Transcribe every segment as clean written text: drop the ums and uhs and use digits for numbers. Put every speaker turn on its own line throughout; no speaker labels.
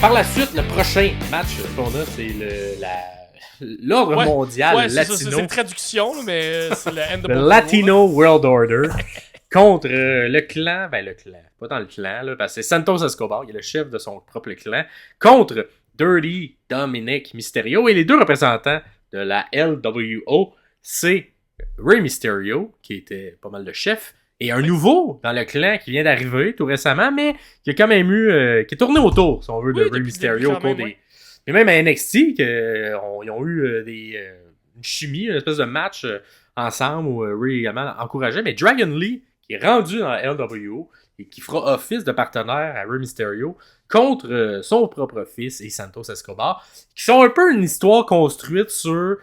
Par la suite, le prochain match qu'on a, c'est l'ordre mondial latino.
C'est une traduction, mais c'est le NWO.
Le Latino World Order contre le clan, pas dans le clan, là, parce que c'est Santos Escobar, il est le chef de son propre clan, contre Dirty Dominic Mysterio. Et les deux représentants de la LWO, c'est Rey Mysterio, qui était pas mal de chef, et un nouveau dans le clan qui vient d'arriver tout récemment, mais qui a quand même eu, qui est tourné autour, si on veut, de Rey Mysterio au cours des... Et même à NXT, ils ont eu une chimie, une espèce de match ensemble où Rey également encourageait. Mais Dragon Lee, qui est rendu dans la LWO et qui fera office de partenaire à Rey Mysterio contre son propre fils et Santos Escobar, qui sont un peu une histoire construite sur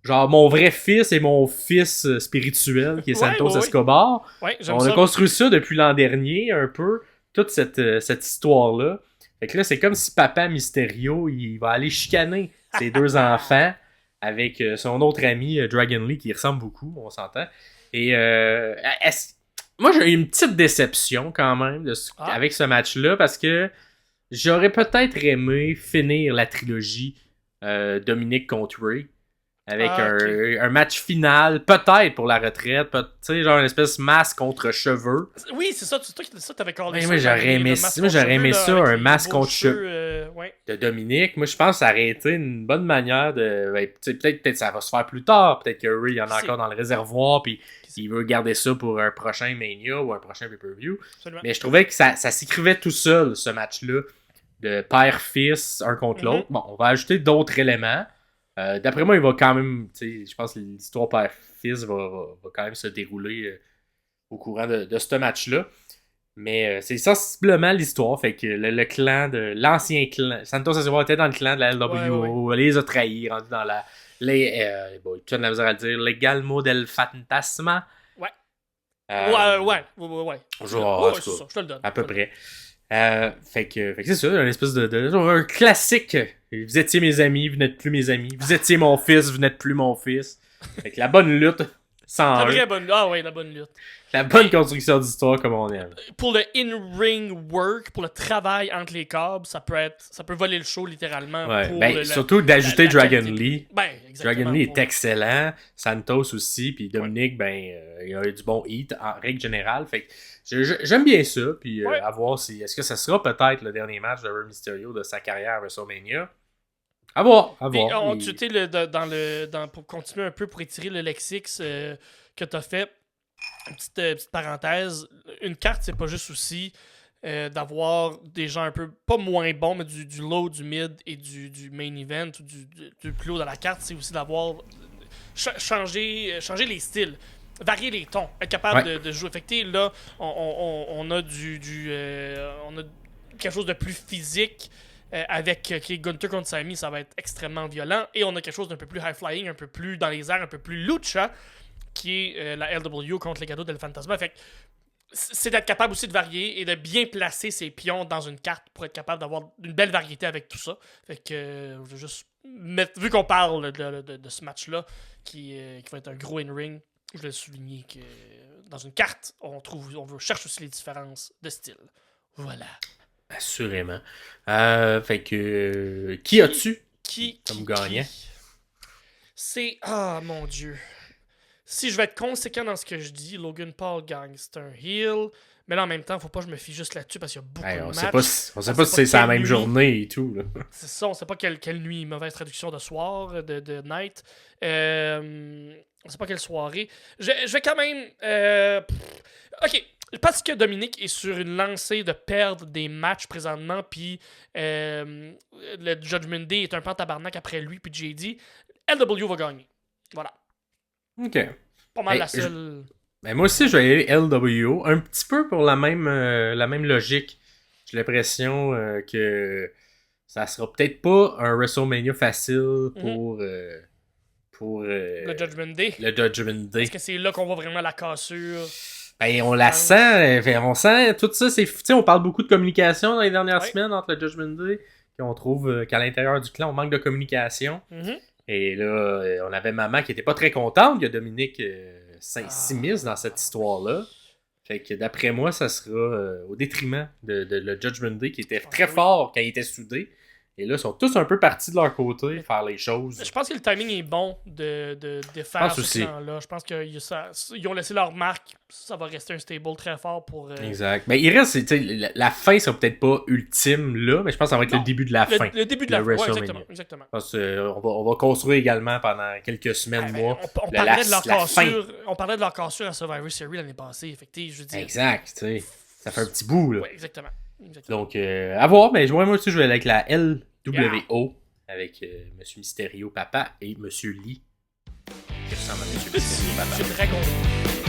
genre mon vrai fils et mon fils spirituel, qui est Santos Escobar.
Ouais,
on a construit ça depuis l'an dernier, un peu, toute cette histoire-là. Fait que là, c'est comme si Papa Mysterio, il va aller chicaner ses deux enfants avec son autre ami, Dragon Lee, qui ressemble beaucoup, on s'entend. Et moi, j'ai eu une petite déception quand même avec ce match-là, parce que j'aurais peut-être aimé finir la trilogie Dominic contre Rey avec un match final, peut-être pour la retraite, tu sais, genre une espèce de masque contre cheveux.
Oui, c'est ça, t'avais callé
ça. Moi, j'aurais aimé ça, un masque contre cheveux de Dominic. Moi, je pense que ça aurait été une bonne manière de... peut-être ça va se faire plus tard, peut-être que Rey, il y en a encore dans le réservoir, puis il veut garder ça pour un prochain Mania ou un prochain pay-per-view. Absolument. Mais je trouvais que ça s'écrivait tout seul, ce match-là, de père-fils, un contre l'autre. Bon, on va ajouter d'autres éléments. D'après moi, il va quand même, je pense que l'histoire père-fils va quand même se dérouler au courant de ce match-là. Mais c'est sensiblement l'histoire. Fait que le clan de l'ancien clan, Santos Escobar était dans le clan de la LWO, les a trahis, rendu dans la. Tu as de la misère à le dire, Legalmo del Fantasma.
Ouais.
Genre,
c'est ça, je te le donne.
À peu près. Fait que c'est ça, un espèce de un classique. Vous étiez mes amis, vous n'êtes plus mes amis. Vous étiez mon fils, vous n'êtes plus mon fils. Fait que la bonne lutte,
la vraie bonne lutte. Ah ouais, la bonne lutte.
La bonne construction d'histoire comme on aime.
Pour le in-ring work, pour le travail entre les câbles, ça peut voler le show littéralement.
Ouais, pour surtout d'ajouter Dragon Lee.
Exactement.
Dragon Lee est excellent. Santos aussi, puis Dominic, il a eu du bon hit en règle générale. Fait que j'aime bien ça, puis à voir est-ce que ça sera peut-être le dernier match de Rey Mysterio de sa carrière à WrestleMania. À voir.
Tu sais, pour continuer un peu, pour étirer le lexique que t'as fait, une petite parenthèse, une carte, c'est pas juste aussi d'avoir des gens un peu, pas moins bons, mais du low, du mid et du main event, ou du plus haut dans la carte, c'est aussi d'avoir changer les styles, varier les tons, être capable de jouer. Fait que là, on a on a quelque chose de plus physique. Avec Gunther contre Sami, ça va être extrêmement violent. Et on a quelque chose d'un peu plus high-flying, un peu plus dans les airs, un peu plus lucha, qui est la LWO contre les Legado del Fantasma. Fait que c'est d'être capable aussi de varier et de bien placer ses pions dans une carte pour être capable d'avoir une belle variété avec tout ça. Fait que je veux juste mettre, vu qu'on parle de ce match-là, qui va être un gros in-ring, je voulais souligner que dans une carte, on cherche aussi les différences de style. Voilà.
Assurément. Fait que... qui as-tu comme gagnant?
C'est... Ah, mon Dieu. Si je vais être conséquent dans ce que je dis, Logan Paul gagne. C'est un heel. Mais là, en même temps, faut pas que je me fie juste là-dessus parce qu'il y a beaucoup de matchs.
On sait pas si c'est la même journée et tout. Là.
C'est ça, on sait pas quelle nuit. Mauvaise traduction de soir, de night. On sait pas quelle soirée. Je vais quand même... OK. Parce que Dominic est sur une lancée de perdre des matchs présentement, puis le Judgment Day est un peu en tabarnak après lui, puis JD, LW va gagner. Voilà.
OK.
Pas mal la seule...
moi aussi, je vais aller LWO, un petit peu pour la même logique. J'ai l'impression que ça sera peut-être pas un WrestleMania facile pour
le Judgment Day.
Le Judgment Day.
Est-ce que c'est là qu'on voit vraiment la cassure?
On la sent, on sent tout ça. On parle beaucoup de communication dans les dernières semaines entre le Judgment Day. On trouve qu'à l'intérieur du clan, on manque de communication. Et là, on avait maman qui était pas très contente. Il y a Dominic s'immisce dans cette histoire-là. Fait que d'après moi, ça sera au détriment de le Judgment Day qui était très fort quand il était soudé. Et là, ils sont tous un peu partis de leur côté, faire les choses.
Je pense que le timing est bon de faire ce clan-là. Je pense qu'ils ont laissé leur marque. Ça va rester un stable très fort pour...
Exact. Mais il reste, la fin sera peut-être pas ultime là, mais je pense que ça va être le début de la fin.
Le début de la fin, ouais, exactement.
Parce on va construire également pendant quelques semaines, mois.
On parlait de leur cassure à Survivor Series l'année passée. Effectivement, je veux dire.
Exact, tu sais. Ça fait un petit bout, là.
Ouais, exactement.
Donc, à voir, mais moi aussi, je vais aller avec la LWO, avec Monsieur Mysterio Papa et Monsieur Lee, qui ressemble à Monsieur Mysterio Papa.
Monsieur Dragon.